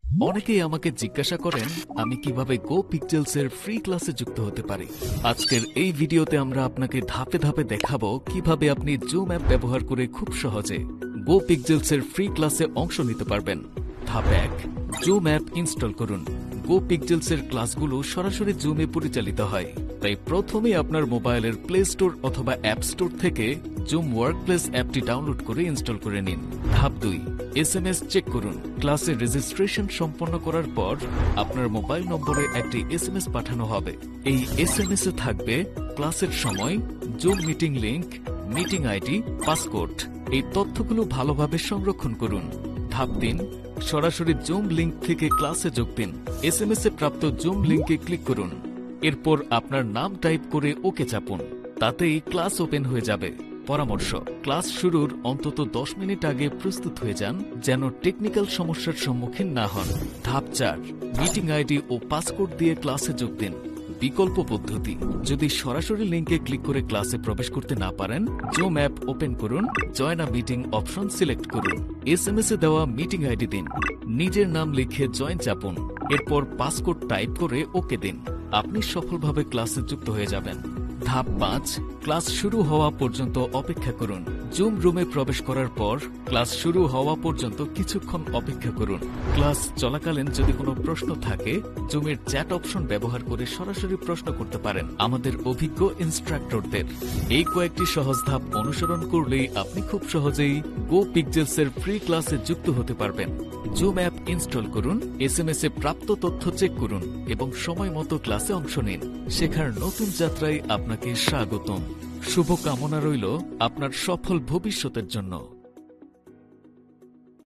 অনেকেই আমাকে জিজ্ঞাসা করেন আমি কিভাবে গো পিক্সেলসের ফ্রি ক্লাসে যুক্ত হতে পারি। আজকের এই ভিডিওতে আমরা আপনাকে ধাপে ধাপে দেখাবো কিভাবে আপনি জুম অ্যাপ ব্যবহার করে খুব সহজে গো পিক্সেলসের ফ্রি ক্লাসে অংশ নিতে পারবেন। ধাপ 1, জুম অ্যাপ ইনস্টল করুন। গো পিক্সেলসের ক্লাসগুলো সরাসরি জুমে পরিচালিত হয়, তাই প্রথমে আপনার মোবাইলের প্লে স্টোর অথবা অ্যাপ স্টোর থেকে জুম ওয়ার্কপ্লেস অ্যাপটি ডাউনলোড করে ইনস্টল করে নিন। ধাপ 2, এসএমএস চেক করুন। ক্লাসের রেজিস্ট্রেশন সম্পন্ন করার পর আপনার মোবাইল নম্বরে একটি এসএমএস পাঠানো হবে। এই এসএমএস এ থাকবে ক্লাসের সময়, zoom meeting link, meeting ID, passcode. এই তথ্যগুলো ভালোভাবে সংরক্ষণ করুন। ধাপ 3, সরাসরি জুম লিংক থেকে ক্লাসে যোগ দিন। এসএমএস এ প্রাপ্ত জুম লিংকে ক্লিক করুন। এরপর আপনার নাম টাইপ করে ওকে চাপুন, তাতেই ক্লাস ওপেন হয়ে যাবে। পরামর্শ: ক্লাস শুরুর অন্তত 10 মিনিট আগে প্রস্তুত হয়ে যান, যেন টেকনিক্যাল সমস্যার সম্মুখীন না হন। ধাপ 4, মিটিং আইডি ও পাসকোড দিয়ে ক্লাসে যোগ দিন। বিকল্প পদ্ধতি: যদি সরাসরি লিংকে ক্লিক করে ক্লাসে প্রবেশ করতে না পারেন, জুম অ্যাপ ওপেন করুন, জয়েন আ মিটিং অপশন সিলেক্ট করুন, এসএমএস এ দেওয়া মিটিং আইডি দিন, নিজের নাম লিখে জয়েন চাপুন, এরপর পাসকোড টাইপ করে ওকে দিন। আপনি সফলভাবে ক্লাসে যুক্ত হয়ে যাবেন। ধাপ 5, ক্লাস শুরু হওয়া পর্যন্ত অপেক্ষা করুন। জুম রুমে প্রবেশ করার পর ক্লাস শুরু হওয়া পর্যন্ত কিছুক্ষণ অপেক্ষা করুন। ক্লাস চলাকালীন যদি কোনো প্রশ্ন থাকে, জুমের চ্যাট অপশন ব্যবহার করে সরাসরি প্রশ্ন করতে পারেন আমাদের অভিজ্ঞ ইনস্ট্রাক্টরদের। এই কয়েকটি সহজ ধাপ অনুসরণ করলেই আপনি খুব সহজেই গো পিক্সেলসের ফ্রি ক্লাসে যুক্ত হতে পারবেন। জুম অ্যাপ ইনস্টল করুন, এসএমএস এ প্রাপ্ত তথ্য চেক করুন এবং সময় মতো ক্লাসে অংশ নিন। শেখার নতুন যাত্রায় আপনাকে স্বাগতম। শুভকামনা রইল আপনার সফল ভবিষ্যতের জন্য।